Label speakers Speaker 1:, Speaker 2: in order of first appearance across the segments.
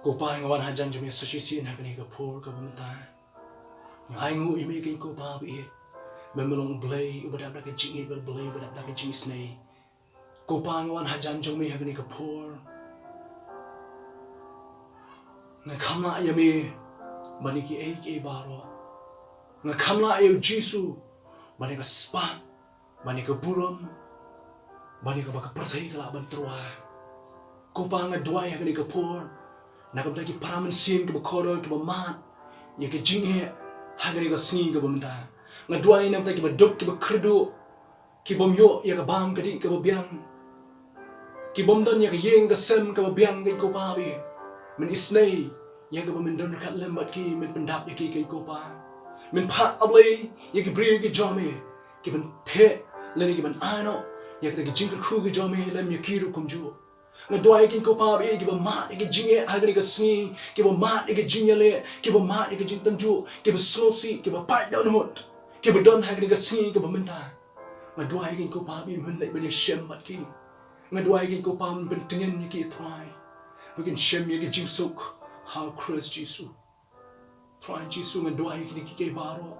Speaker 1: Cô pa ngawan hajan jumi sosisin hakani ka por ka bumta. Ai ngu imi kin cô pa bi. Memelong blay ubadap dak jingi blay ubadap dak jingi snei. Cô pa ngawan hajan jumi hakani ka por. Nga khamla yami baniki ei baro. Nga khamla ayo Jisu banika spa banika buram banika baka perthai kala bantrua. Cô pa nga duai hakani ka por. Nakam taki paraman sin ke bakoro ke bamat ya ke jinge hagani ka sni ke bamta ngadwai nam taki badok ke bakrdu ke bomyo ya ka bam kadi ke babyang ke bomdan ya ke yeng ka sem ke babyang ke ko pa bi min isnei ya ke bamindon kat lembat ki min pendap ya ke ko pa min pha ablay ya ke bri ke jome ke ban the leni ke ban ano ya ke jingker khu ke jome lem ya kiru kumju ngadwai kin ko pa bi ke ba mat ke jinge hagani ka sni ke ba mat ke jinge le ke ba mat ke jing tanju ke ba sosi ke ba pai down hot ke ba don hagani ka sni ke ba menta ngadwai kin ko pa bi mun le ben shem mat ki ngadwai kin ko pa mun ben tingen ni ki thwai we shem ye ke jing suk how Christ Jesus thwai Jesus ngadwai kin ki ke baro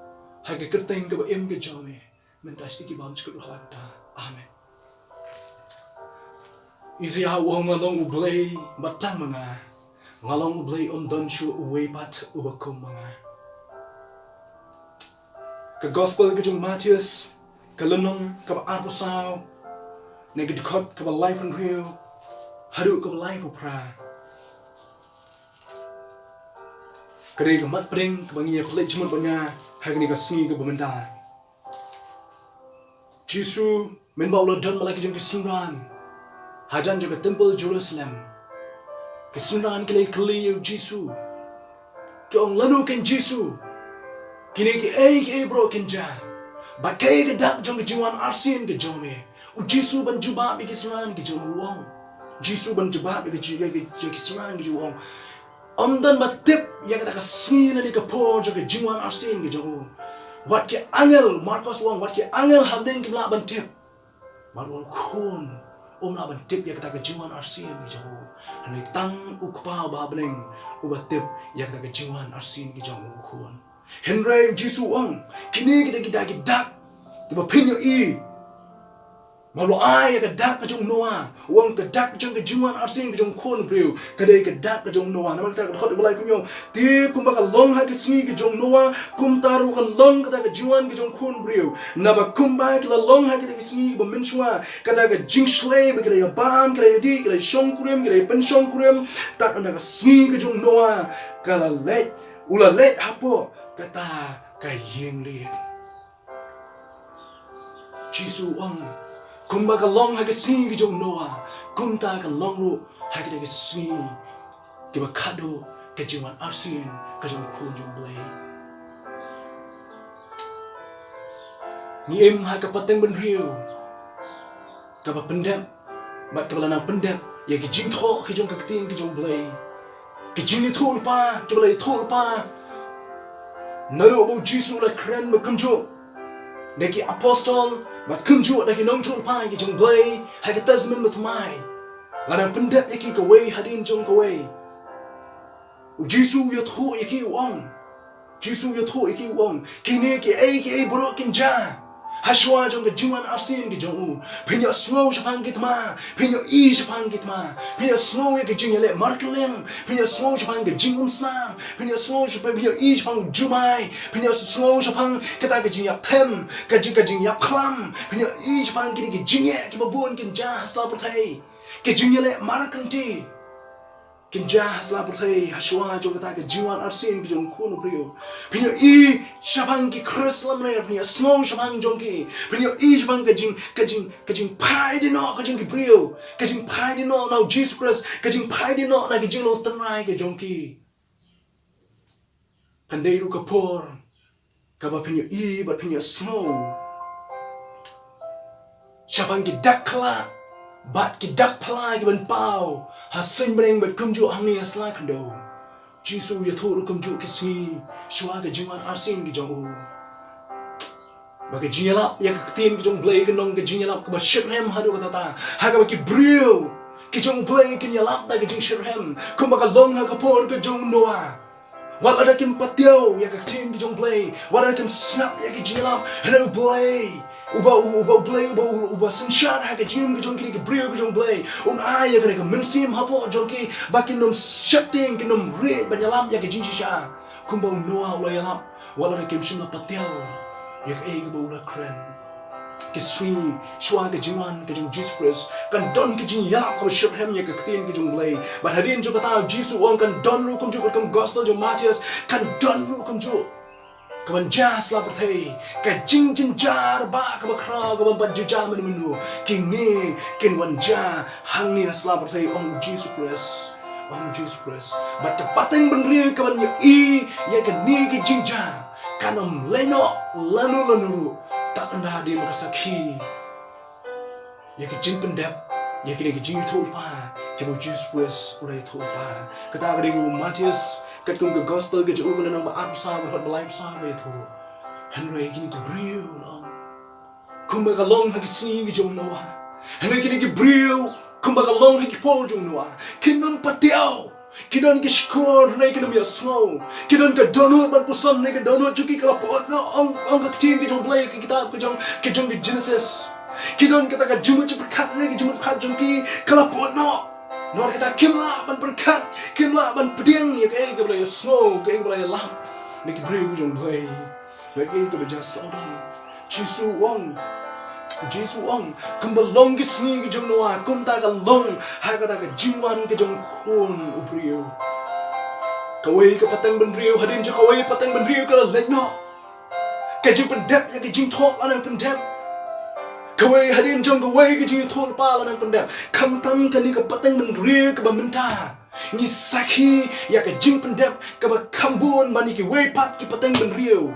Speaker 1: ha ke kerteng ke ba em ke jome menta sti ki bam chku halakta amen. Izia wong ngalong ublay batang mga ngalong ublay don shu uwe pat ubakum mga ka gospel ka jung Matius ka lunong ka ba arpusaw na gidkot ka ba life and real haru ka ba life pra kare ka mat pring ka ba ngiya play jumot banya hagni ka singi ka bamenta Jisu men ba ulo don malaki jung kisingran hajan juga temple Jerusalem kesunan kali kali Jisu ke ong lanu ken Jisu kini ke bro kenja bakai ke dak jong ke jiwan arsin ke jome u Jisu ban juba bi kesunan ke jong wong Jisu ban juba bi ke kesunan ke jong omdan batip ya kata kasni ni ke por jong ke jiwan arsin ke jong wat ke angel Marcos wong wat ke angel hamden ke la ban tip maru khun na ban tip ya kata ke jiwan arsin ke jong hani tang ukpa ba beneng ubatip ya kata ke jiwan arsin ke jong khun henry Jisu ong kini kita dak ke ba pinyo i malo ai ke dak ke jong noa wong ke dak jong ke jiwan arsin ke jong khun priu kadai ke dak ke jong noa nama kita ke khot balai pinyo ti kum ba ka long ha ke sni ke jong noa kum taru kan long kata ke jiwan ke jong khun priu na ba kum ba ke long ha ke sni ba menshwa kata ke jing shlei ba ke ya bam ke ya di ke shong kurem ke pen shong kurem tak na ke sni ke jong noa kala let ula let hapo kata ka yeng le Jisu ong kumba ka long ha ke sni ke jong noa kumta ka long ru ha ke sni ke ba khadu ke jiwan arsin ke jong khun jong blai ni em ha ka pateng ben riu ka ba pendem bat ka lanang pendem ya ke jing tho ke jong ka tin ke jong blai ke jing ni thul pa ke blai thul pa naro bo Jisu la kren ba kumjo deki apostol bat kumjo deki nong thul pa ke jong blai ha ke tasmen with mai lanang pendem yaki ka wei hadin jong ka wei Jisu ya tho yaki wong Jisu ya tho yaki wong kini ke bro kinja Hashwa jong ke jiwan arsin ke jong u pinyo snow shapang kitma pinyo i shapang kitma pinyo snow ya ke jing le markelem pinyo snow shapang ke jing snam pinyo snow shapang pinyo i shapang jumai pinyo snow shapang kata ke jing yap them ke jing yap klam pinyo i shapang ke jing ye ke babun kin ja sla perthai ke jing le markelti kinja hasla perthai hashwa jong kata ke jiwan arsin ke jong khun priyo pinyo i shapang ki krislam ne pinyo snow shapang jong ki pinyo i shapang ke jing pai di no ke jing ki priyo ke jing pai di no now Jesus Christ ke jing pai di no na ke jing lo tanai ke jong ki kandai ru ka por ka ba pinyo i ba pinyo snow shapang ki dakla bat ki dak pala ki ban pau hasin breng bat kumju hamni asla kando Jisu ya thuru kumju ki sni shwa ke jiwan arsin ki jong ba ke jingelap ya ke tin ki jong blai ke nong ke jingelap ke ba shiphem hadu kata ta ha ka ba ki brio kijong play kin yalap da kijing shirhem kumaka long ha kapor kijong Noah wala kim patiao ya katim kijong play wala kim snap ya kijilap hello play uba play uba senshar ha kijim kijong kini kibrio kijong play ay ya kini mensim hapo jongki bakin nom shutting kinom red banyalam ya kijing shisha kumba Noah ula yalap wala kim shimna patiao ya ka ula kren kisui shwa ke jiwan ke jung Jesus Christ kan don ke jing ya ko shirhem ya ke tin ke jung lay but hadin jo kata Jesus on kan don ru kum jo kam gospel jo Matius kan don ru kum jo kaman jas la berthei ka jing jing jar ba ka bakra ka ban ju jam menu king ni kin wan ja hang ni asla berthei on Jesus Christ but ke pateng benri ka ban i ya ke ni ke jing ja kanom leno lanu tak anda hadir makasaki ya ke jing pendap ya ke jing tulpa ke bo Jesus Christ urai tulpa kata ke dengan Matius kat kum ke gospel ke jo nang ba arsa ba hot life sa be thu hanre kini ke brio long kum ba long ha ke sini ke jo Noah hanre kini ke brio kum ba long ha ke pol jo Noah kinon patiao kidon ke skor na ke mi snow kidon ke donut ban pusan na ke donut juki kala pot no ong ka team ke jong play ke kitab ke jong ke Jenesis kidon kata ka jumu berkat na ke jumu berkat jongki kala pot no kata kimla ban berkat kimla ban peding ya ke boleh snow ke boleh lam na ke bring jong play na ke to just sound Jesus Wong kembalong ke sini ke jong Noah kum ta ka long ha ka ta ka jingwan ke jong khon ubrio kawai ke pateng benrio hadin je kawai pateng benrio ka lenyo ke jing pendap ya ke jing thok lan pendap kawai hadin jong kawai ke jing thok pa lan pendap kam tam ka ni ke pateng benrio ke bamenta ni sakhi ya ke jing pendap ke ba kambun bani ke wei pat ke pateng benrio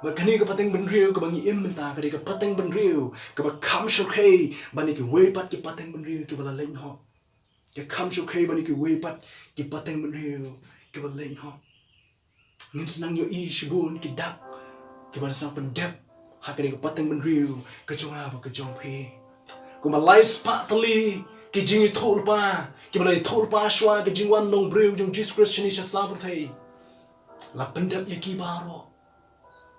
Speaker 1: Kani ke pateng benriu ke bangi imenta kani ke pateng benriu ke ba kam shokei bani ke weipat ke pateng benriu ke bala lengho ke kam shokei bani ke weipat ke pateng benriu ke bala lengho ngin senang yo I shibun ke dak ke bala senang pendep ha kani ke pateng benriu ke jonga ba ke jongpi ko ma life spatli ke jingi tolpa ke bala tolpa shwa ke jingwan long briu jong Jesus Christ ni sha thei la pendep ya ki baro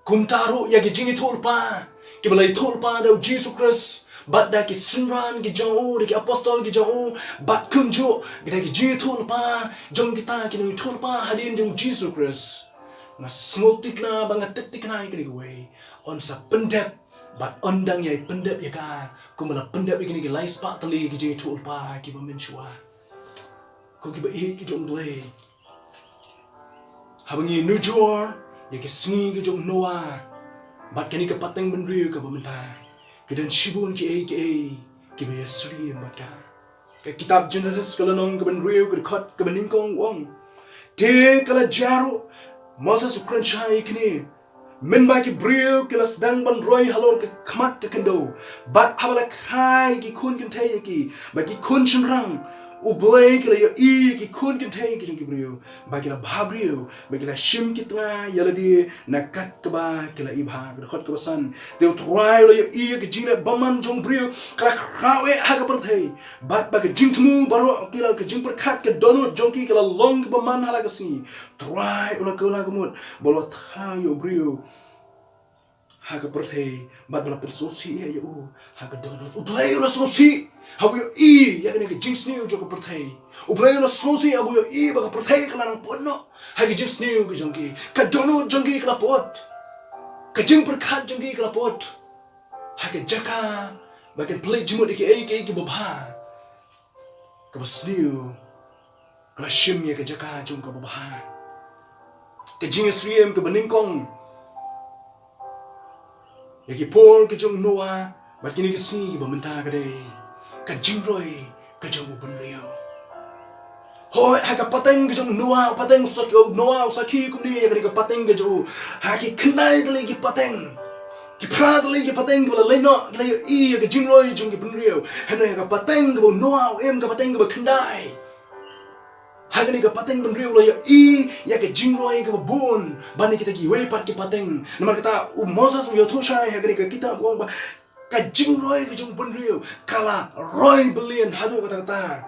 Speaker 1: kum taru ya ke jingi tulpa ke balai tulpa da Jesus Christ bat da ke sunran ke jauh ke apostol ke jauh bat kum jo ke da ke jingi tulpa jong kita ke nu tulpa hadin jong Jesus Christ na smotik na bangat tik na ke we on sa pendep bat ondang ya pendep ya ka kum bala pendep ke ni ke lai spa tali ke jingi tulpa ke ba menchua ko ke ba ke jong blay habangi nujor ya ke sini ke jong Noah bat kani ke pateng benriu ke bamenta ke dan shibun ke ba yasri mata ke kitab Jenesis kalanong ke benriu ke khot ke beningkong wong te kala jaru Moses ukran chai kini men ba ke briu ke lasdang ban roi halor ke khamat ke kendo bat habala khai ke kun kin thai ki ba ki kun chenrang ublay kila ya ki kun kin thai ki jong ki brio ba kila bhabriu ba kila shim ki tnga yala di nakat ka ba kila ibha khot ka basan de try lo ya ki jingle baman jong brio kala khawe ha ka par thai bat ba ke jingtmu baro kila ke jing par khat ke dono jong ki kila long ba man hala ka si try ula ka mut bolo tha yo brio ha ka par thai bat bala per sosi ya ha ka dono ublay ula sosi habu yo ya kene ke jinx new jo ko perthai ublay no sosi abu yo ba ka perthai kala nang ponno ha ke jinx new ke jongki ka dono jongki kala pot ka jing per khat jongki kala pot ha ke jaka ba ke play jimut ke babha ka basniu kala shim ya ke jaka jong ka babha ke jing sriem ke beningkong ya ke por ke jong Noah ba kini ke sini ke bamenta ka dei ka jingroi ka jong benrio hoi ha ka pateng ke jong Noah pateng Noah sakhi kumni ya ka pateng ke jo ha ki khnai dali ki pateng ki pra dali ki pateng bala leno la ya ka jingroi jong ke benrio hana ka pateng ke Noah ka pateng ke khnai ha ka pateng benrio la ya ka jingroi ka bun bani kita ki wei pat ki pateng nama kata Moses yo thusai ha ka kita bong ba ka jing roi ke jong benriu kala roi billion hadu kata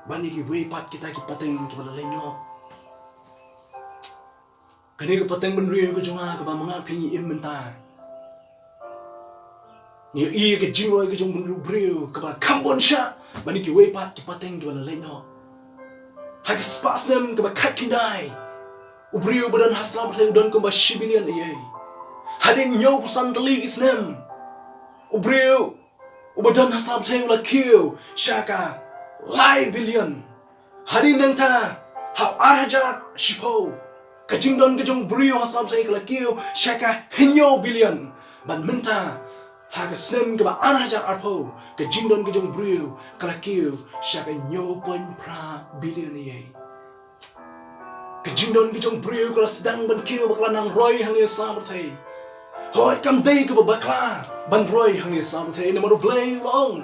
Speaker 1: bani ki wei pat kita ki pateng ki bala lenyo kani ke pateng benriu ke jonga ke ba manga pingi imenta ni i ke jing roi ke jong benriu ke ba kambon sha bani ki wei pat ki pateng ki bala lenyo ha ke spas nem ke ba khat kindai ubriu badan hasla bertai udan ke ba shibilian ye hadin nyo pusan teli isnem ubriu ubadan hasab saya ula kiu shaka lai billion hari nenta ha arajar shipo kajing don kajong brio hasab saya ula kiu shaka hinyo billion ban menta ha ka snem ke ba arajar arpo kajing don kajong brio kala kiu shaka nyo point pra billion ye kajing don kajong brio kala sedang ban kiu bakla nang roy hang islam bertai hoi kam day ke bakla ban roy hang islam the ne maru play long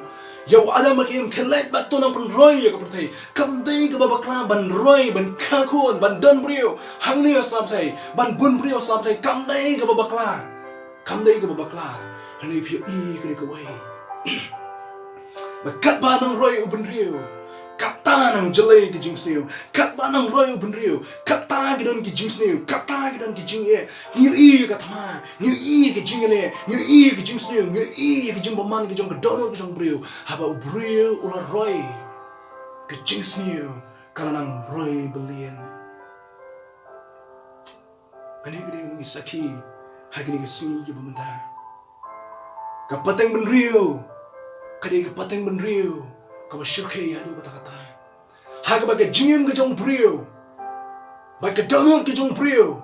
Speaker 1: ya ada makim khelet bat to nang pan roy ya ka perthai kam day ke bakla ban roy ban kha khun ban dan brio hang ni islam the ban bun brio islam the kam day ke bakla hani phi i ke ke wai ba kat ba nang roy ubun rio kata nang jelai ke jing sniu kat ba nang roy ubun rio kata ke don ke jing sniu kata ke don ke jing e ni i ka thama ni i ke jing ne ni i ke jing sniu ni i ke jing baman ke jong ke don ke jong brio haba brio ula roy ke jing sniu kala nang roy billion kani ke ni saki hagini ke sni ke bamanda ka pateng ben rio kadi ke pateng ben rio kama shirke ya do kata haga baga jingim ke jong brio baga donut ke jong brio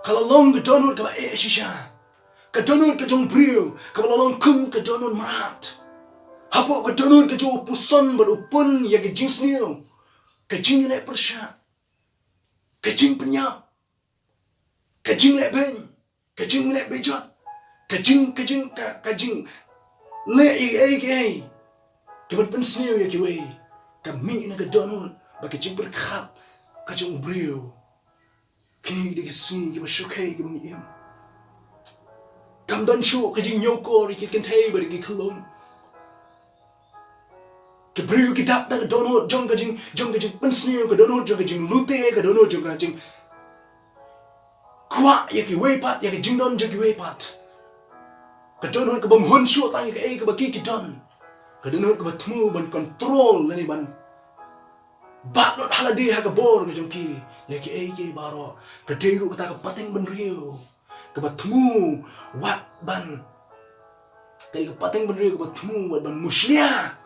Speaker 1: kala long ke donut kama shisha ke donut ke jong brio kama long kum ke donut marat hapo ke donut ke jong puson berupun ya ke jing sniu ke jing le persha ke jing penyap ke jing le ben ke jing le bejot ke jing le ai keban pensniu ya kiwe kami na gadonut bagi jing berkhat ka jong brio kini de sni ke mashukai ke mangim kam dan shu ke jing nyoko ri ke kentei bari ke khlom ke brio ke dap na gadonut jong ke jing pensniu ke donut jong ke jing lute ke donut jong ke jing kwa ya ki we pat ya ke jing don jong ki we pat ke donut ke bam hun shu tang ke ke bagi ke don kadang ke batmu ban kontrol ni ban batlot haladi ha ke bor ke jongki ya ke baro ke deru kata ke pateng ben riu ke batmu wat ban ke pateng ben riu ke batmu wat ban muslia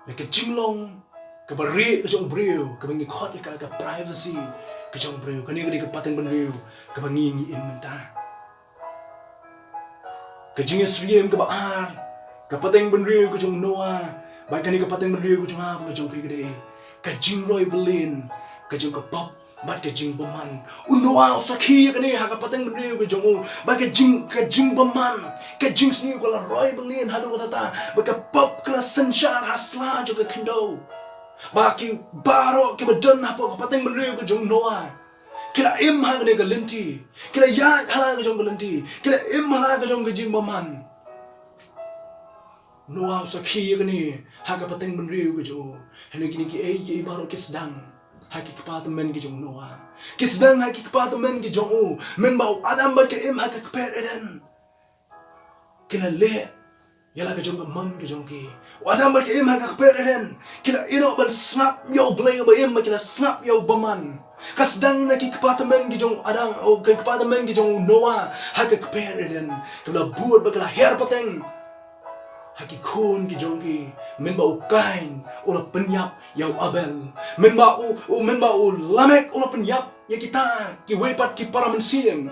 Speaker 1: ya ke jinglong ke bari ke jong briu ke bangi khot ke privacy ke jong briu ke ni ke pateng ben riu ke bangi ngi in menta kajing Sriem ke baar kapateng benriu ke jong Noah bai kani kapateng benriu ke jong ap ke jong pigde kajing Roy Berlin ke jong ke pop bat kajing Baman Noah sakhi kani ha kapateng benriu ke jong bai kajing Baman kajing sni ko la Roy Berlin hadu kata ba ke pop kala senshar hasla jo ke kendo ba ki baro ke badan apa kapateng benriu ke jong Noah kila im hang ne galanti kila ya hala ke jong galanti kila im hala ke jong jing baman noa sakhi gani ha ka pateng ben riu ke jo hene kini ki baro ke sedang ha ki department ke jong noa ke sedang ha ki department ke jong men bau adam ba ke im ha ka pet eden kila le yala ke jong man ke jong ki adam ba ke im ha ka pet eden kila ino ban snap yo blay ba im ba kila snap yo baman kasdang na ki department ki jong adang o ki department ki jong noa ha ka kper den kala buat ba kala her pateng ha ki khun ki jong ki men ba u kain ola penyap yau abel men ba u lamek ola penyap ya kita ki wepat ki para mensiem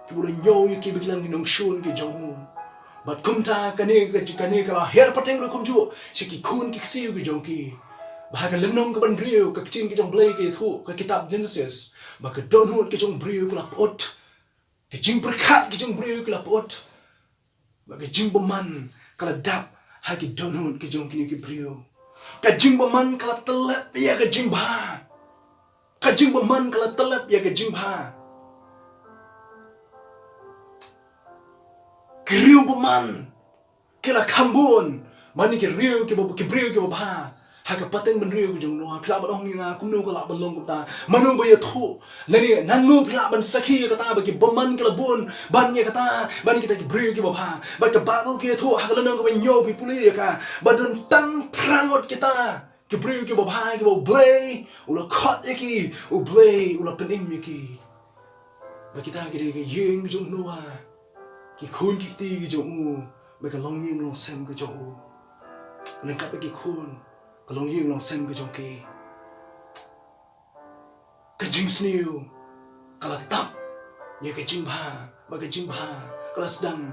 Speaker 1: ki bura nyo ki bikilang ki nong shun ki jong bat kumta kani kala her pateng ro kumju si ki khun ki siu ki jong ki bahaga lenong ke ban brio ke kecing ke jong blay ke thu ke kitab Jenesis bahaga donut ke jong brio ke lapot ke jing berkat ke jong brio ke lapot bahaga jing beman kala dap ha ke donut ke jong kini ke brio ke jing beman kala telep ya ke jing ba ke jing beman kala telep ya ke jing ba kriu beman kela kambun mani ke riu ke briu ke ba ha ka pateng ben riu ke jong no phla ba dong nga kum no ka la ban long kum ta manu ba ye thu lani nan nu phla ban sakhi ka ta ba ke beman kela bun ban ye ka ta ban kita ke briu ke ba ka babel ke thu ha ka lan ko ben yo pi puli ka ba don tang prangot kita ke briu ke ba ke ba blay ula khot ki u blay ula penim ki ba kita ke yeng jong no ki khun ki ti ki jong u ba ka long yeng long sem ke jong u nên các cái khuôn cái lòng yêu lòng xem cái trong kia cái jing snew cái là tap như cái jing ba và cái jing ba cái là sedang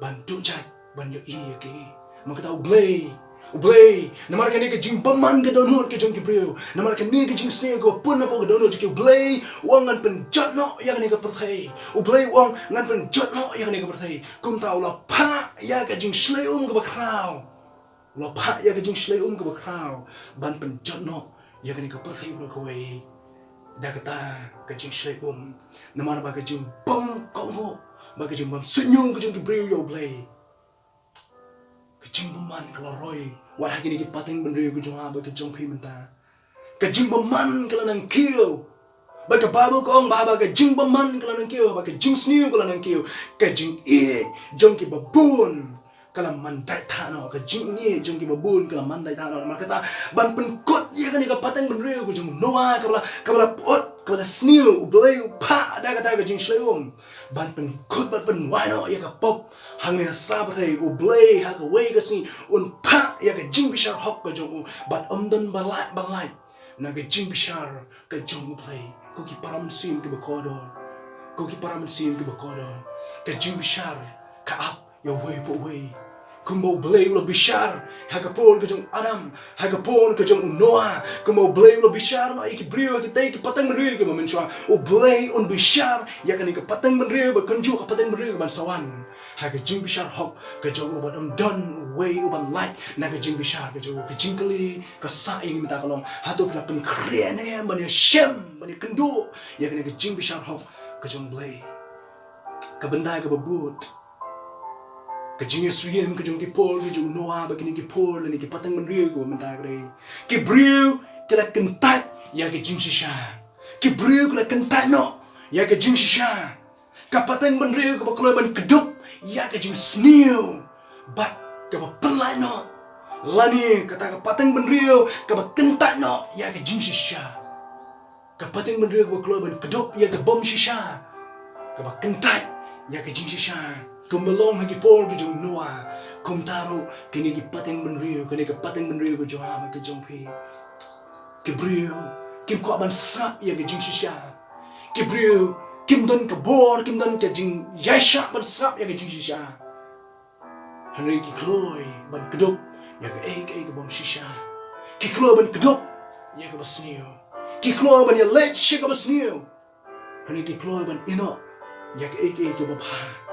Speaker 1: ban tu chat ban yo iya kia mà cái tao blay nama cái này cái jing paman cái don hut cái trong cái brio nama cái này cái jing snew cái pun apa cái don hut cái blay uang ngan penjat no yang này cái perthai blay uang ngan penjat no yang này cái perthai kum tao là pa ya cái jing slay cái bakrau lo pa ya ke jing shlei ke bakrau ban pen jotno ya ke ni ke perthai bro ko wei da kata ke jing shlei namar ba ke jing bom ko ho ba ke jing bom senyum ke jing ke breu yo blay ke jing man kala roy wa ha ke ni ke pateng ben reu ke jong ba ke jong phi menta ke jing man kala nang kill ba ke babel ko ong ba ke jing man kala nang kill ba ke jing snew kala nang kill ke jing jong ke babun kalau mandai thano ke jing ni jong ki babun kalau mandai thano mar kata ban pen kot ya kan ka pateng ben reu ku jong noa kabla pot kabla snew blay pa da kata ke jing shleum ban pen kot ban pen wano ya ka pop hang ne sa thai u blay ha ka wei ka si un pa ya ka jing bishar hok ka jong bat omdan balai na ke jing bishar ka jong blay ko ki param sim ki bakodor ko ki param sim ki bakodor ka jing bishar ka up your way po way kumbo blay ulo bishar hakapon ke jong Adam hakapon ke jong Noah kumbo blay ulo bishar no iki brio ki tai ki patang brio ke menchwa u blay on bishar ya kan ke patang brio ba kanju ka patang brio ban sawan ha ke jing bishar hok ke jong u ban don way u ban light na ke jing bishar ke jong ke jingkali ka sa ing minta kalong hatu pla pen krene ban shem ban kendu ya kan ke jing bishar hok ke jong blay ka benda ke babut ke jing Yesriem ke jong ki Paul ke jong Noah ba kini ki Paul ni ki patang men riu ko menta gre ki brio ke la kentat ya ke jing shisha ki brio ke la kentat no ya ke jing shisha ka patang men riu ko ba kloi ban kedup ya ke jing snew bat ke ba pelai no lani kata ka patang men riu ke ba kentat no ya ke jing shisha ka patang men riu ko ba kloi ban kedup ya ke bom shisha ke ba kentat ya ke jing shisha kum belong hagi por ke jong Noah kum taru kini ki pateng ben riu kini ke pateng ben riu ke jong ama ke jong phi ke brio kim ko ban sap ya ke jing shisha ke brio kim don ke bor kim don ke jing yasha ban sap ya ke jing shisha henry ki kloi ban kedop ya ke bom shisha ki kloi ban kedop ya ke basniu ki kloi ban ya let shik ke basniu henry ki kloi ban ino ya ke bapa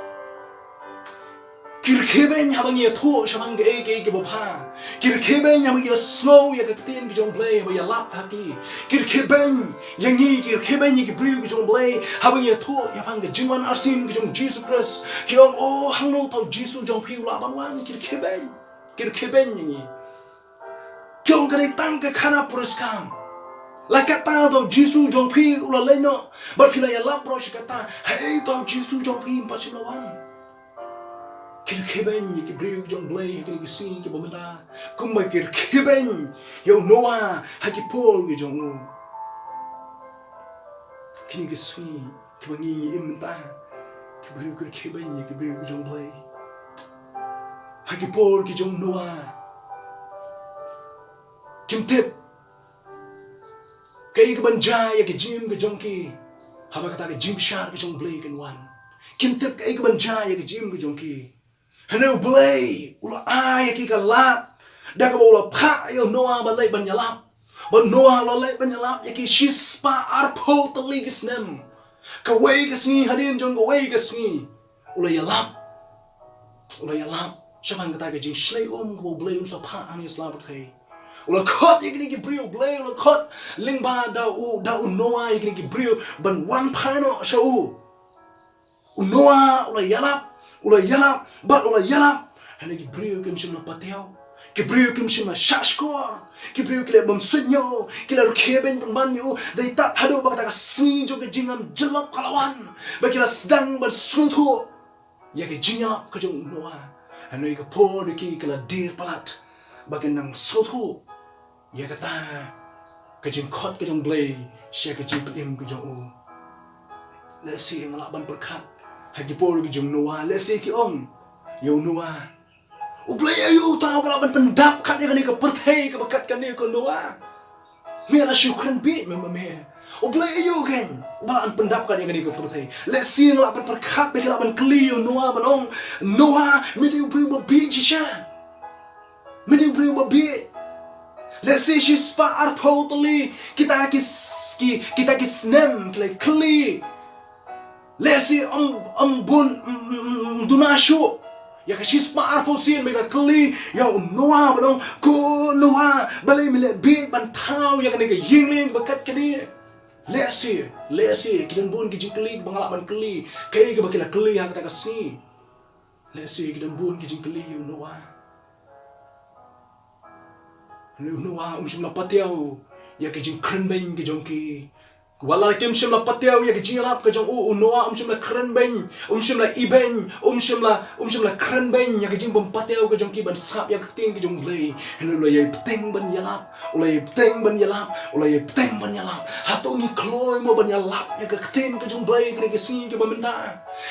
Speaker 1: kirkeben habang ya thu shamang ke bopha kirkeben habang ya snow ya tin ke jong play ba ya lap haki kirkeben yang ni kirkeben ni ke bru ke jong play habang ya thu ya bang ke jingwan arsin ke jong Jesus Christ ki ong oh hang no tau Jesus jong piu la ban wan kirkeben ni kyong kare tang ke khana puraskam la kata tau Jesus jong piu la leno bar phila ya lap pro shikata hey tau Jesus jong piu pa chimlawan kirkeben ki brio jong blay ki si ki bomda kumba kirkeben yo Noah haki Paul ki jong kini ki si ki bangi imta ki brio kirkeben ki brio jong blay haki Paul ki jong Noah kim tip kai ki banja ya ki jim ki jong ki haba kata ki jim shar ki jong blay kan wan kim tip kai ki banja ya ki jim ki jong ki Hanu blay ula ay ki kalat da ka ula pa yo Noah balay banyalap but Noah lalay banyalap yaki shispa arpo taligis nem ka way kasni hadin jong way kasni ula yalap shabang kata ka jing shlay ko blay sa pa ani islam patay ula khot yaki ki brio blay ula khot lingba da Noah yaki ki brio ban one pano sha Noah ula yalap ula yalap bat ula yalap hana ki brio kem shim la pateo ki brio kem shim la shashkor ki brio kile bam sunyo kila rukheben panmanyo dai tat hado ba ta sni jo ke jingam jelap kalawan ba kila sedang ban suthu ya ke jingap ka jong noa hana ka por ki kila dir palat ba ke nang suthu ya kata ka jing khot ka jong blay sha ka jing pim ka jong u let's see ngalak ban perkhat hagi por ki jong noa let's see ki ong yo noa ublay ayu tahu kalau ban pendap kat dia ka perthai ka bakat kan dia ko noa me la shukran bi me ublay ayu kan ban pendap kat dia ka perthai let's see ngalak ban perkhat be kala ban kli yo noa banong noa me dia ubri ba bi chisha me dia ubri ba bi let's see she spar totally kita kis nem kli let's see bun dunashu ya ka chispa arpo sin me ka kli ya noa badong ko noa balai mile bi ban thau ya ka ne ka yingling bakat ka ni let's see kidan bun ki jingkli bangala ban kli kai ka bakila kli ha ka ta si let's see kidan bun ki jingkli you noa shim la patiao ya ka jing krenbeng ki jongki wala kim shim la patiao ya ka jing lap ka jong noa shim la krenbeng shim la ibeng shim la krenbeng ya ka jing bom patiao ka jongki ban sap ya ka ting ki jong blay henu la ye pteng ban yalap ulai pteng ban yalap hato ngi kloi mo ban yalap ya ka ting ka jong blay ka si ka bamenta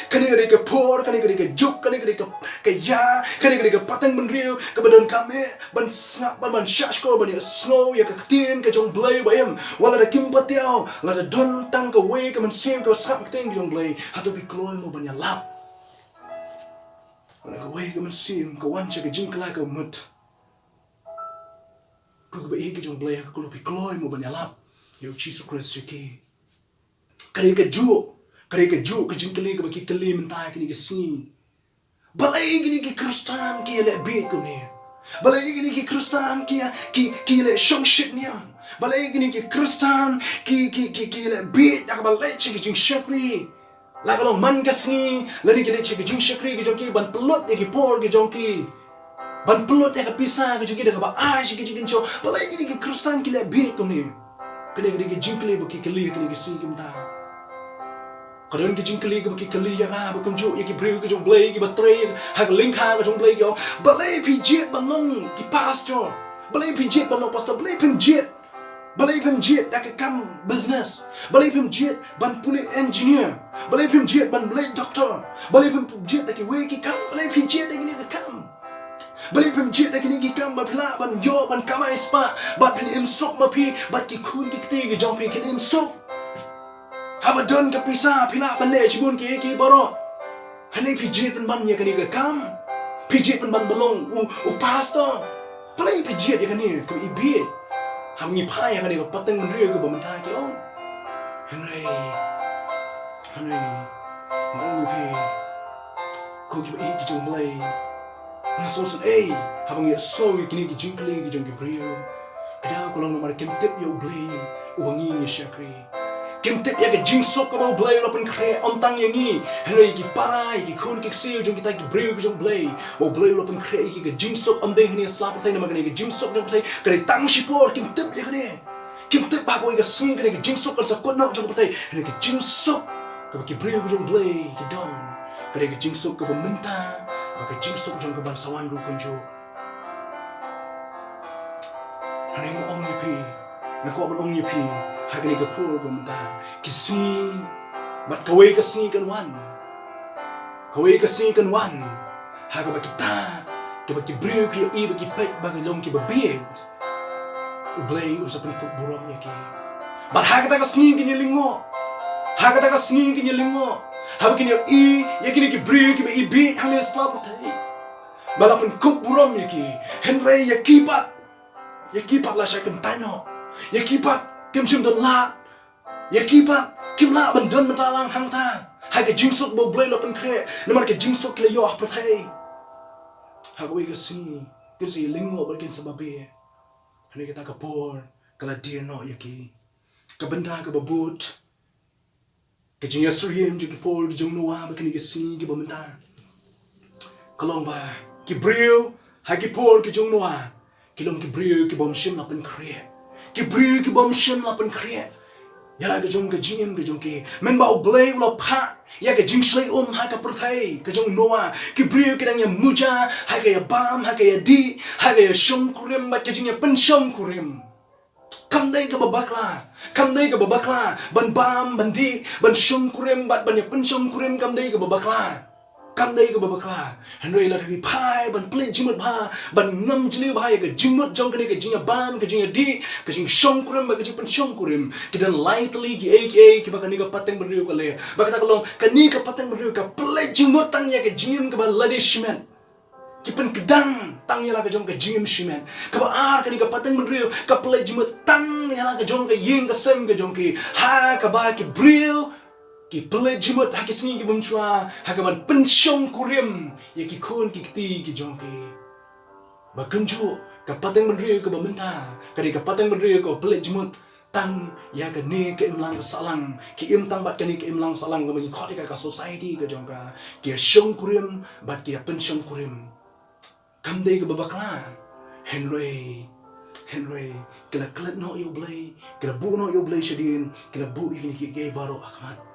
Speaker 1: kani ka por kani ka juk kani ka ya kani ka pateng ban riu ka badan kame ban sap ban shashko ban ya snow ya ka ting ka jong blay ba em wala da kim patiao la da don tang ka we ka man sim ka sap ka ting ka jong blay hato bi kloi mo ban yalap wala ka we ka man sim ka wan cha ka jing kala ka mut ku ba e ka jong blay ka ku bi kloi mo ban yalap yo Jesus Christ ki kare ka ju ka jing kali ka ba ki kali mentai ka ni ka si balai gini ki kristan ki le bi ko ni balai gini ki kristan ki le shong shit niam balai gini ki kristan ki le bi ak balai chi ki jing shakri la ka man ka si la ni ki le chi ki jing shakri ki jong ki ban pelot ki por ki jong ki ban pelot ya ka pisa ki jong ki da ka ba ai chi ki jing cho balai gini ki kristan ki le bi ko ni kene ki jing kali ba ki kali ki si ki mta kadon ki jing kali ka ba ki kali ya ba kun ju ya ki bru ki jong blay ki ba tre ha ka link ha ka jong blay yo balai pi jet banong ki pastor balai pi jet banong pastor balai pim jet da ka kam business balai pim jet ban puli engineer balai pim jet ban blay doctor balai pim jet da ki we ki kam balai pi jet da ki ni ka kam balai pim jet da ki ni ki kam ba pila ban yo ban kamai spa bat pin im sok ma pi bat ki kun ki ti ki jong pi ki im sok Habadon ka pisa pila ban le chibun ki baro hane pijit ban ya kani ka kam pijit ban balong u pastor palai pijit ya kani ka ibi ham ngi phai ya kani ka pateng ban ri ka ba man thai ki on hane mong pi ko ki ba ki jong blai na so sun habang ya so ki ni ki jinkli ki jong ki brio kada ko long mar kem tip yo blai u ngi ni shakri kim tip ya ke jing sok ka blay lo pen kre on tang yangi henry ki parai ki khun ki siu jong kita ki breu jong blay o blay lo pen kre ki jing sok on de hni slap thai na magani ki jing sok jong thai kare tang shipor kim tip ya kare kim tip ba ko ga swing kare ki jing sok ka sa ko no jong thai henry ki jing sok ka ki breu jong blay ki don kare ki jing sok ka ba menta ba ka jing sok jong ka ban sawan ru kunjo henry mo ong ni pi na ko ban ong ni pi hagani ka pur gumta kisi bat kawe kasi kan wan haga ba kita ka ba ki brio ki i ba ki pek ba long ki ba biet ublay usapan ko buram ni ki bat haga ta kasi ki lingo haga ki i ya ki brio ki ba i bi hang slap thai balapun ko buram ni ki henry ya kipat la sha kan tano ya kipat kim chim don la ya kipat kim la ban don matalang hang ta hai ka jingsuk bo blay lo pen kre na mar ka jingsuk le yo apra thai ha ko ka si lingo ba kin sababe hani ka ta ka por kala dia no ya ki ka benda ka babut ka jinya suriem ji ki por ki jong no wa ba kin ka si ki ba menta kalong ba ki brio ha ki por ki jong noa kilom ki brio ki bom shim la pen kre ki brio ki bom shim la pen kre yala ka jong ka jingim ka jong ki men ba oblay ulo pha ya ka jing shlai ha ka prathai ka jong noa ki brio ki dang ya muja ha ka ya bam ha ka ya di ha ka ya shom kurim ba ka jing ya pen shom kurim kam dai ka babakla ban bam ban di ban shom kurim bat ban ya pen shom kurim kam dai ka babakla henry la thi phai ban play jimut bha ban ngam jili bha ya ka jimut jong ka ni ka jing ya bam ka jing ya di ka jing shom kurim ba ka jing pen shom kurim ki dan lightly ki ki ba ka ni ka pateng ban riu ka le ba ka kalong ka ni ka pateng ban riu ka play jimut tang ya ka jingim ka ba ladi shimen ki pen kedang tang ya la ka jong ka jingim shimen ka ba ar ka ni ka pateng ban riu ka play jimut tang ya la ka jong ka ying ka sem ka jong ki ha ka ba ki briu ki play jimut ha ki singi ki bumchwa ha ka man pen shom kurim ya ki khun ki kti ki jong ki ba kunju ka pateng ban riu ka ba menta ka ni ka pateng ban riu ka play jimut tang ya ka ni ka imlang ka salang ki im tang bat ka ni ka imlang salang ka ni khot ka society ka jong ka ki shom kurim bat ki pen shom kurim kam dei ka babakla Henry kila klat no yo blay kila bu no yo blay shadin kila bu ikini ki baro akmat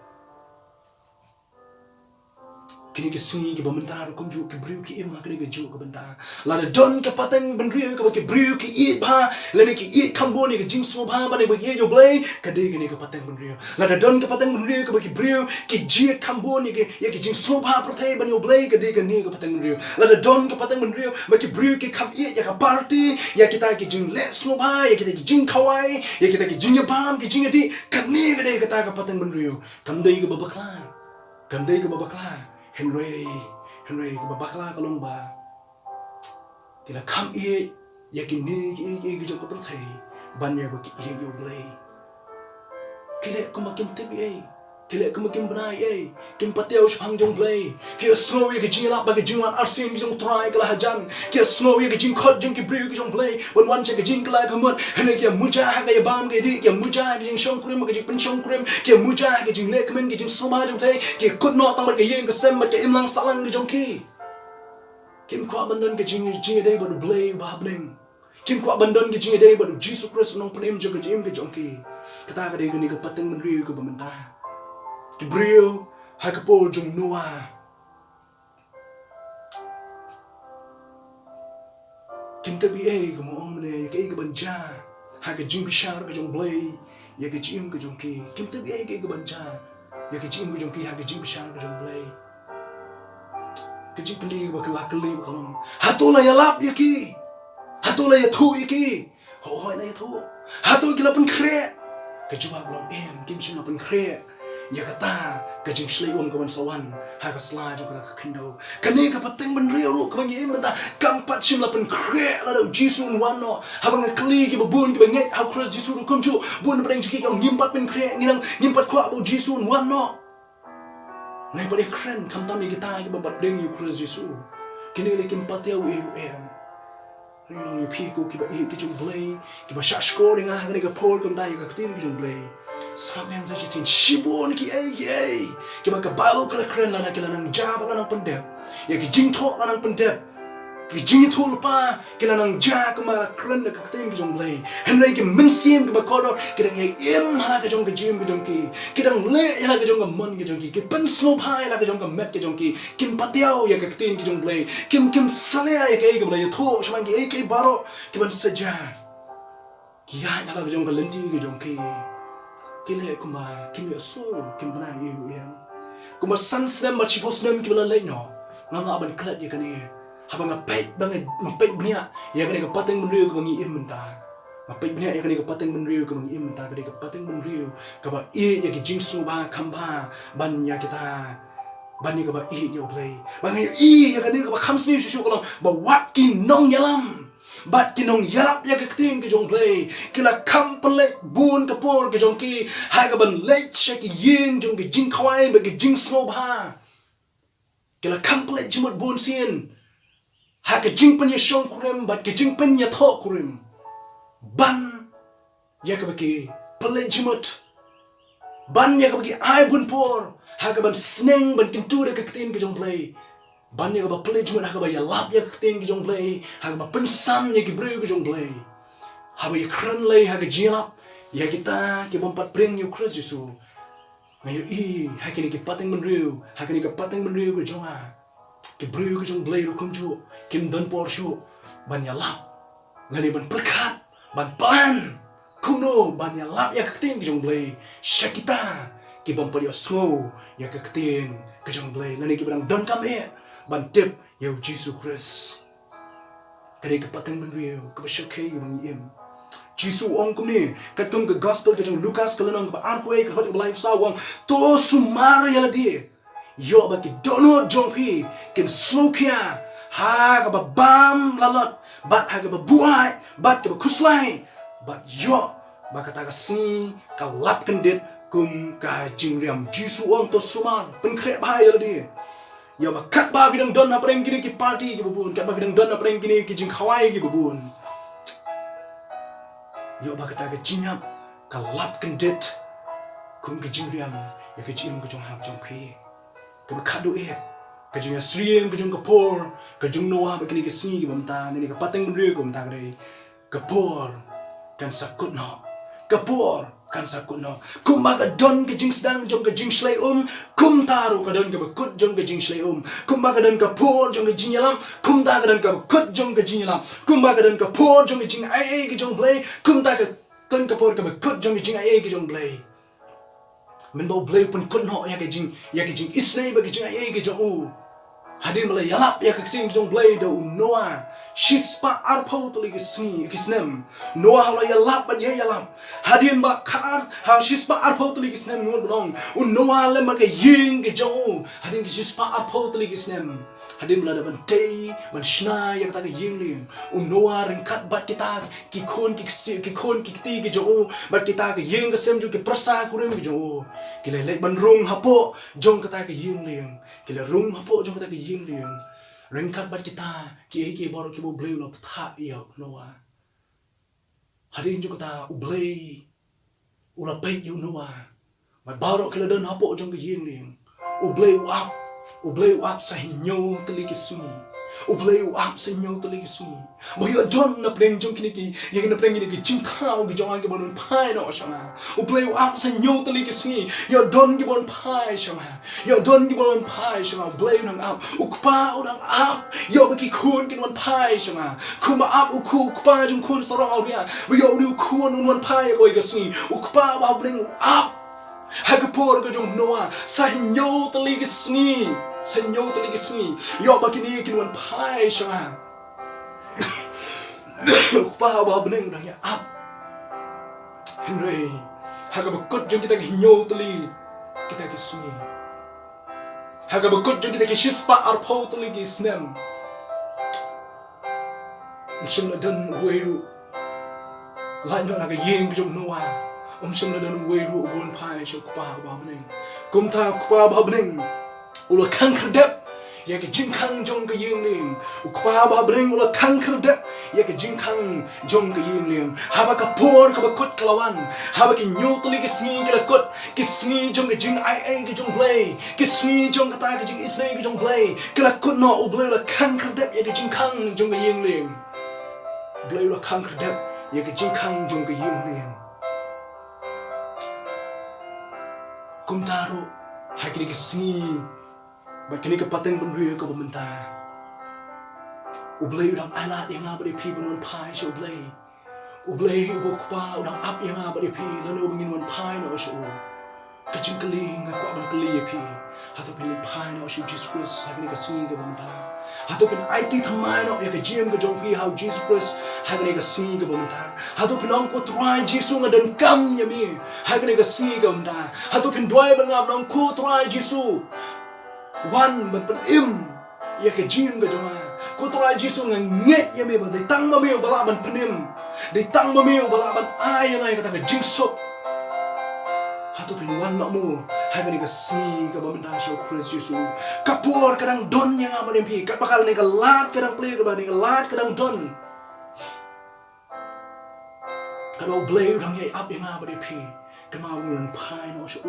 Speaker 1: kini ke sunyi ke bamentar kunju ke briu ki im kini ke ju ke bentar la de don ke pateng ben riu ke briu ki i ba la ne ki i kambo ni ke jing so ba ba ne ba ye yo blay ke de kini ke pateng ben riu la de don ke pateng ben riu ke briu ki ji kambo ni ke ye ke jing so ba prothe ban yo blay ke de ke ni ke pateng ben riu la de don ke pateng ben riu ba ki briu ki kam i ya ka party ya kita ki jing let so ba ya kita ki jing kawai ya kita ki jing ya bam ki jing di kan ni ke de ke ta ke pateng ben riu kam dei ke babakla Henry ke babakla kalong ba kila kam i ya ki ni ki jong ko prthai ban ya ba ki i yo blay kile ko makim tebi kile ko makim banai kim pateo shang jong blay ki snow ya ki jing la ba ki jing wan arsim ki jong try kala hajan ki snow ya ki jing khot jong ki briu ki jong blay wan che ki jing kala kamot hene ki muja ha ka ya bam ki di ki muja ki jing shong krim ki jing pen shong krim ki muja ki jing le kmen ki jing soma jong thai ki kut no tang ba ki yeng ka sem ba ki imlang salang ki jong ki kim kwa bandan ki jing dai ba du blay ba bling kim kwa bandan ki jing dai ba du Jesus Christ nong panim jong ki jing ki jong ki kata ka dai ni ka pateng men riu ka bamenta ki brio ha ka pol jong noa kim tabi ka mo ong ne ka banja ha ka jing bishar ka jong blay ya ka jing ka jong ki kim tabi ka banja ya ka jing ka jong ki ha ka jing bishar ka jong blay ka jing kli ba ka lakli ba kalong hatola ya lap ya ki hatola ya thu ya ki ho na ya thu hato ki lapan kre ka juba blom kim shim lapan kre ya kata ka jing shlei ka ban sawan ha ka sla jong ka khindo ka ni ka pateng ban riu ru ka ban yem ta kam pat shim lapan kre la do jisu wan no ha bang kli ki babun ki bangai ha cross jisu ru kum chu bun bang ki ka ngim pat pen kre ngilang ngim pat khwa bo jisu wan no nai pa kren kam tam ni kita ki bat bring you cross jisu kini le kim pateu ni pi ko ki ba ki jong blay ki ba shot score nga ha ka pol kon dai ka tin ki jong blay Sampai yang saya cincin shibun ki ba ka balu kala kren lana kila nang jab lana pendep ya ki jing thok lana pendep ki jing thol pa kila nang ja ka ma kren ka kten ki jong blay henry ki minsim ki ba kodo ki dang im hala ka jong ka jim ki jong ki dang le hala ka jong ka mon ki jong ki pen so pa hala ka jong ka met ki jong ki kim patiao ya ka kten ki jong blay kim salea ya ka blay tho shman ki baro ki ban saja ki ya hala ka jong ka lenti ki jong ki kile kumba kim yo so kim bana yem kumba san snem ma chipo snem ki bala le no ngam na ban klat ye kani habanga pek banga pek bnia ya kani ka pateng ben riu ka ngi im menta ma pek bnia ya kani ka pateng ben riu ka ngi im menta kani ka pateng ben riu ka ba ya ki jingsu ba kamba ban ya kita ban ni ka ba yo play ba ngi ya kani ka ba khamsni shu ko ba wat ki nong yalam bat kinong yarap ya kakting ke jong play kila kampale bun kapor ke jong ki ha ka ban late shake yin jong ke jing khawai ba ke jing snob ha kila kampale jimot bun sin ha ke jing pen ya shong kurim bat ke jing pen ya tho kurim ban ya ka ba ke pale jimot ban ya ka ba ke ai bun por ha ka ban sneng ban kintu de kakting ke jong play Banyak apa play cuma hak apa ya lap ya keting kijong play, hak apa pensam ya kibru kijong play, hak apa ya keren lay hak jilap ya kita kibompat bring you Christ Yesu, ngayo hak ini kipateng menriu, hak ini kipateng menriu kijong kibru kijong play rukum ju, kim don porshu, ban ya lap, ngani ban perkat, ban plan, kuno ban ya lap ya keting kijong play, syakita kibompat ya snow ya keting kijong play, ngani kibang don kami bantip ya Jesus Christ. Kali kepateng menriu, kebesyakai bang im. Jesus ong kumni, katong ke gospel katong Lukas kalanong ba arpoe kahot life sawang to sumar ya ladi. Yo ba ki dono jongpi kin slokia ha ka ba bam lalot bat ha ka ba buai bat ka ba kuslai bat yo ba kata ka si kalap kendit kum ka jingriam Jesus ong to sumar penkre ba ya ladi. Ya ba kat ba bidang don apa yang kini ki party ki bubun, kat ba bidang don apa yang kini ki jing khawai ki bubun. Ya ba kata ke jinyap kalap kendit kum ke jingriam ya ke jim ke jong ham jong pi. Ke ba kadu ke jing asriem ke jong kapor ke jong noah ba kini ke si ki bamta ni ke pateng bendri ko bamta ke kapor kan sakut no. Kapor kan sakut no. Kum ba ka don ke jing sedang jong ke jing slay kum taru ka don ke bakut jong ke jing slay kum ba ka don ka por jong ke jing yalam kum ta ka don ka bakut jong ke jing yalam kum ba ka don ka por jong ke jing ai ke jong play kum ta ka don ka por ka bakut jong ke jing ai ke jong play men bau play pun kut no ya ke jing isnai ba ke jing ai ke jong hadir malay yalap ya ke jing jong play da noa shispa arpau tuli ke sni kisnem noa hala yalap ba ya yalam hadir ba khar ha shispa arpau tuli ke snem ngun belong noa le ma ke ying ke jong hadir ke shispa arpau tuli ke snem hadir bela da ban day ban shna ya ta ke ying lim noa ringkat bat kita ki khon ki ti ke jong bat kita ke ying ke sem ju ke prasa kurim ke jong ki le ban rung hapo jong kata ke ying lim ki le rung hapo jong kata ke ying lim ringkat bat kita ki baru ki bo bleu lo ptha ya noa hadir ju kata ublei ula pek you noa ma baru ki le don hapo jong ke ying lim ublei up sa hinyo tali ke suni ublei up sa hinyo tali ke suni bo yo don na pleng jong kini ki yang na pleng ni ki jing khao ki jong ke bon pai no shanga ublei up sa hinyo tali ke suni yo don ki bon pai shanga yo don ki bon pai shanga ublei nang up ukpa udang up yo ki kun ki bon pai shanga kuma up ukpa jong kun sarong auria bo yo ni kun un pai ko ke suni ukpa ba bleng up hagapor ke jong noa sa hinyo tali ke suni senyo tali ke suni yo bakini kinwan pai shanga ukpa ba beneng dang ya up henry hagabakut jong kita ke hinyo tali kita ke suni hagabakut jong kita ke shispa arpau tali ke snem mishim dan weiru lain na ke yeng jong noa sum na dan weiru bon pai sho kupa ba beneng kumta kupa ba beneng ula kang kerdep ya ke jingkang jong ke ying ling kupa ba beneng ula kang kerdep ya ke jingkang jong ke ying ling haba ka por ka bakut kalawan haba ki nyutli ke sngi ke lakut ke sngi jong ke jing ai ke jong play ke sngi jong ka ta ke jing isnai ke jong play ke lakut no ublay ula kang kerdep ya ke jingkang jong ke ying ling ublay ula kang kerdep ya ke jingkang jong ke ying ling kum taru hakini ke sni bakini ke pateng bendui ke pementa ublay udang alat yang abadi pi benun pai sho ublay ubo kupa udang ap yang abadi pi lalu bengin wan pai no sho kecing keling aku aban keli pi hatu pin pai no sho Jesus Christ hakini ke sni ke pementa hatu pin IT thamai no ya ke jim ke jong pi how Jesus Christ hakini ke sni ke pementa hatu pin ong ko try Jesus ngadan kam yami hakini ke sni ke pementa hatu pin doi bangam ong ko try Jesus one ban pen im ya ke jim ke jong ko try Jesus nget yami ba dai tang ma mi bala ban penim dai tang ma mi bala ban ai ngai kata ke jing sok hatu pin wan nak mu hakini ke sni ke pementa show Christ Jesus kapur kadang don yang aman pi kat bakal ni ke lat kadang play ke ba ni ke lat kadang don kalau blay udang yai up yang abadi pi kemau ngun pai no shu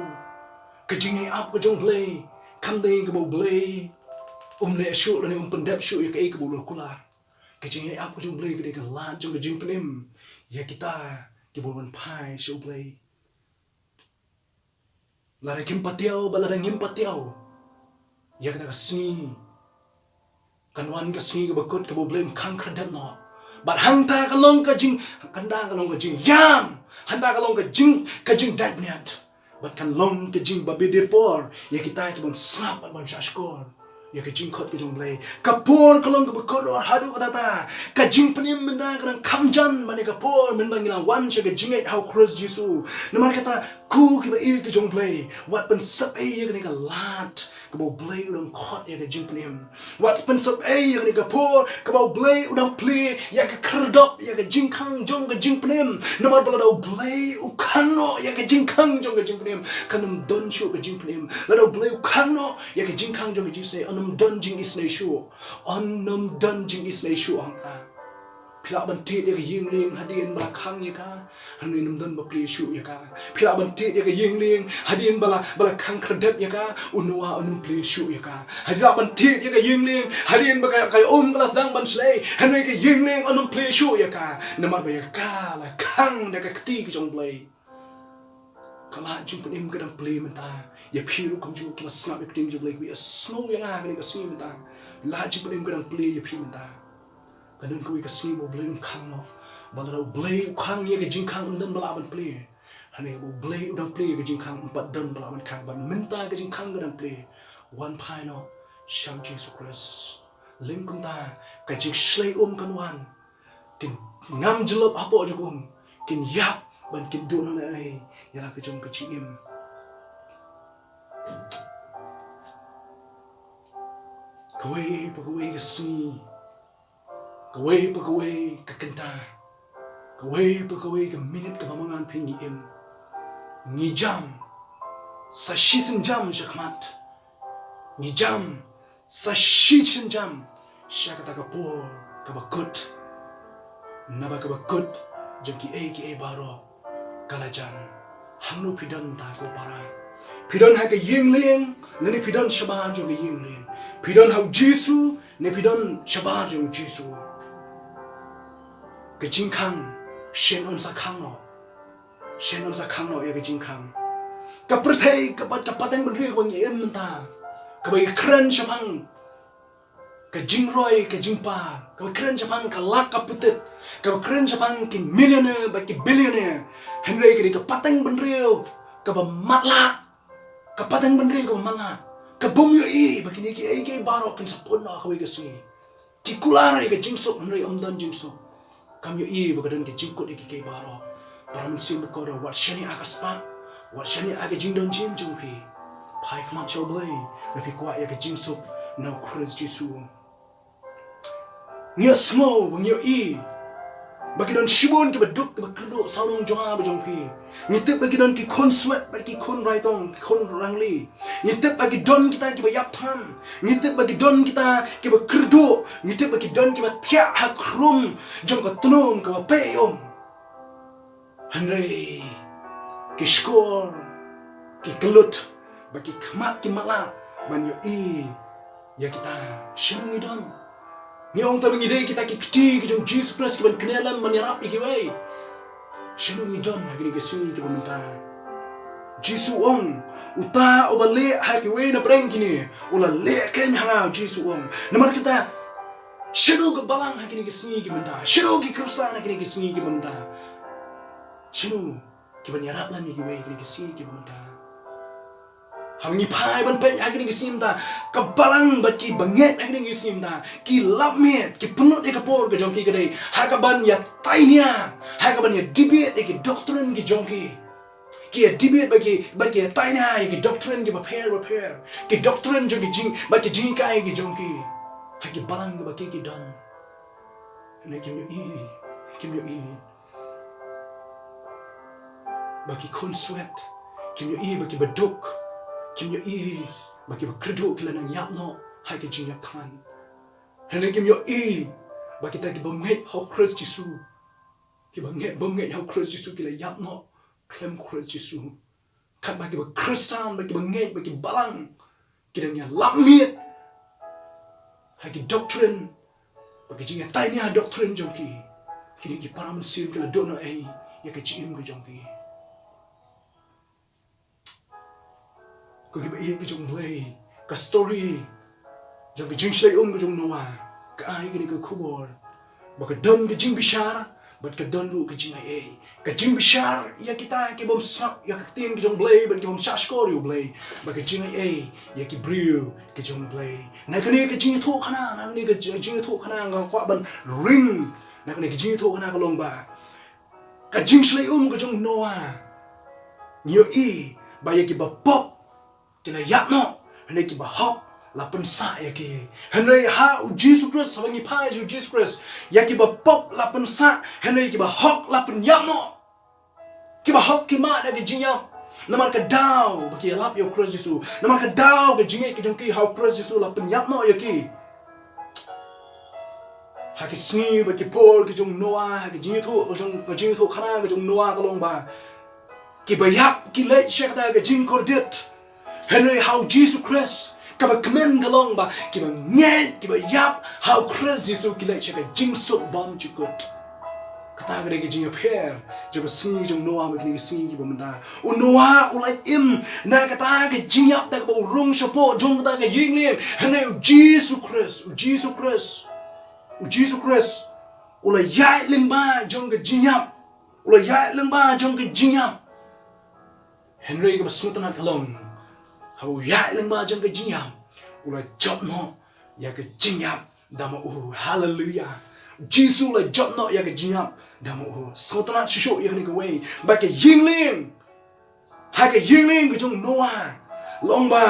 Speaker 1: kejing yai up ke jong blay kam dei ke bau blay ne shu le pendap shu ya ke bulu kular ke jing ap ke jong blei ke de lan jong ke jing penim ya kita ke bulu pai shu blei la de kim patiao bala de ngim patiao ya kita kasni kanwan kasni ke bakut ke bulu blei khang khadam no bat hang ta kalong ka jing kanda kalong ka jing yam handa kalong ka jing dat niat bat kan long ke jing babidir por ya kita ke bom snap bat bom shashkor ya ke jing khot ke jong blei kapor kalong ke bakor hadu kata ka jing penim menda kan kamjan mane kapor men bangila wan che ke jing how cross jisu namar kata ku ke ba ir ke jong blei wat pen sap ya ke lat ke bo blei udang khot ya ke jing penim wat pen sap ya ke kapor ke bo blei udang ple ya ke kerdop ya ke jing khang jong ke jing penim namar bala do blei u khano ya ke jing khang jong ke jing penim kanum don shu ke jing penim la do blei u khano ya ke jing khang jong ke jing se anum don jing is nei shu anum don jing is nei shu hang ta pila bantit ya ke ying ling hadin bala khang ya ka hanin num don ba ple shu ya ka pila bantit ya ke ying ling hadin bala khang kredep ya ka unwa unum ple shu ya ka hadila bantit ya ke ying ling hadin ba kai kelas dang ban slei hanin ke ying ling unum ple shu ya ka namar ba ya ka la khang ya ke kti ke jong blei kala jing penim kadang ple menta ya phiru kum ju kila snap ek ting ju blei we snow ya nga ke si menta la jing penim kadang ple ya phi menta kadang ko ka si mo blei khang no bala blei khang ye ke jing khang dan bala ban play hane bo blei udang play ke jing khang empat dan bala ban khang ban minta ke jing khang dan play one pai no shang Jesus Christ lim kum ta ka jing slay kan wan kin ngam jelop apo je kin yap ban kin do no ai ya la ke jong ke chim kawai ke si kawai ke kenta kawai ke minute ke mamangan pingi ngi jam sa shisin jam shakmat ngi jam sa shisin jam shakata ka por ka bakut naba ka bakut jengki ki baro kalajan hamnu pidon ta ko para pidon ha ke yingling nani pidon shaban jo ke yingling pidon ha jisu ne pidon shaban jo jisu ke jingkang shen on sa khang no ya ke jingkang ka perthai ka patang ben ri ko ngi em ta ka bai kran shamang ka jingroi ka jingpa ka bai kran shamang ka lak ka putet ka bai kran shamang ki millionaire ba ki billionaire henry ke ka patang ben ri ka ba matla ka patang ben ri ka manga ka bum yo I ba ki ni ki baro kin sapon na ka bai ka si ki kulare ka jingsok henry amdan jingsok kam yo I bagadan ke jingkot ke baro param sim ko do wat shani akaspa wat shani aga jingdon jim jungpi pai kama choblai na pi kwa ya ke jingsuk na Christ Jesus ngio smo ngio I bagidon shibon ke baduk ke bakdo saurong jonga ba jongpi ngitep bagidon ki kon sweat bagi kon raitong kon rangli ngitep bagidon kita ke bayap tham ngitep bagidon kita ke bakrdo ngitep bagidon ke batia hakrum jong ka tunong ka peyom hanrei ki skor ki kelut bagi kmat ki mala ban yo I ya kita shinungi don ngiong ta ngide kita ki kti ki jong Jesus Christ ki ban kenalam menyerap ki wei shinungi don hagini ke sini ke benta Jesus ong uta obale ha ki wei na preng kini ula le ken hanga Jesus ong namar kita shinu ke balang hagini ke sini ki benta shinu ki Kristan hagini ke sini ki benta shinu ki ban yarap lam ki wei ki sini ki benta Hamni pai ban pe agni gisim ta kabalang bat ki banget agni gisim ta ki lapmet ki penut e kapor ke jongki gede hakaban ya tainia hakaban ya debate e ki doctrine ki jongki ki ya debate bagi tainia e ki doctrine ki repair ki doctrine jongki jing bagi jing kai ki jongki haki balang ke bagi ki don ne kim yo I bagi kon sweat kim yo I bagi baduk kim yo I bagi bakredo kila nang yap no hai ke jing yap than hene kim yo I bagi ta ki banget how Christ Jesus ki banget how Christ Jesus kila yap no klem Christ Jesus kan bagi ba Kristan bagi banget bagi balang kila nya lamit hai ki doctrine bagi jinga tai ni doctrine jong ki kini ki para mensin kala dono ai ya ka chim ko jong ki ko ki ba ki jong play ka story jong ki jing shlai ko jong noa ka ai kini ko khubor ba ka don ki jing bishar bat ka don ru ki jing ai ka jing bishar ya kita ki bom sak ya ka tin ki jong play ban ki bom shas ko yu play ba ka jing ai ya ki brew ki jong play na ka ni ka jing tho khana na ni ka jing tho khana ga kwa ban ring na ka ni ka jing tho khana ka long ba ka jing shlai ka jong noa nhiều y ba ya ki ba pop ki la ya no ne ki ba hop la pen sa ya ki henry ha Jesus Christ sa ngi pa Jesus Christ ya ki ba pop la pen sa henry ki ba hop la pen ya no ki ba hop ki ma da ki jing ya na mar ka daw ba ki lap yo Christ Jesus na mar ka daw ka jing ki jong ki how Christ Jesus la pen ya no ya ki ha ki sni ba ki por ki jong noa ha ki jing tho khana ki jong noa ka long ba ki ba yap ki le shek da ka jing kordet henry how Jesus Christ ka ba command ka long ba ki ba nge ki ba yap how Christ Jesus ki le shek ka jing so bam chu gut ka ta ga ki jing appear je ba sni jong noa ma ki sni ki ba manda u noa u lai im na ka ta ka jing yap da ka ba rung shapo jong ka ta ka ying lim henry Jesus Christ u lai yai lim ba jong ka jing yap u lai yai lim ba jong ka jing yap henry ka ba sutana ka long how ya lang ma jang ka jinyam ula job no ya ka jinyam dama hallelujah Jesus la job no ya ka jinyam dama sotana shisho ya ni ka way ba ka yingling ha ka yingling ka jong noa long ba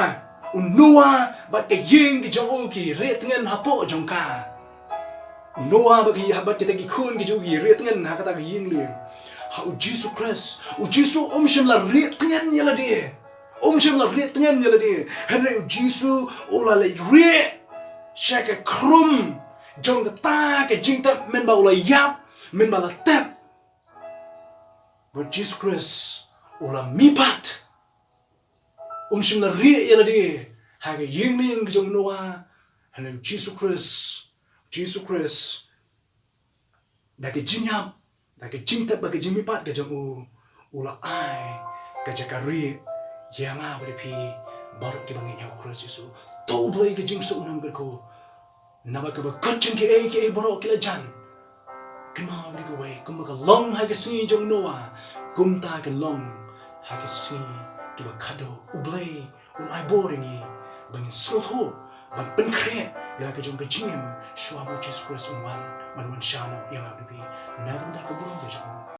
Speaker 1: noa ba ka ying ka jong ki retngen hapo jong ka noa ba ki habat kita ki khun ki jong ki retngen ha ka ta ka yingling how Jesus Christ Jesus shim la retngen ya la de shim la retngen ya la de henry Jesus ola la re shaka krum jong ta ka jing ta men ba ola yap men ba la tap but Jesus Christ ola mi pat shim la re ya la de ha ka yingling jong noa henry Jesus Christ da ka jinyam da ka jing ta ba ka jing mi pat ka jong ola ai ka jaka re ya nga ba pi bar ki bangi ya Christ Jesus to play ka jing so nam ko na ba ka ba kaching ki baro ki la jan kama ba ka way kum ka long ha ka si jong noa kum ta ka long ha ka si ki ba khado u play un ai boring ni bangin so tho ban pen kre ya ka jong ka jing shwa ba Jesus Christ un man shano ya nga ba pi na ba ka buro ka jong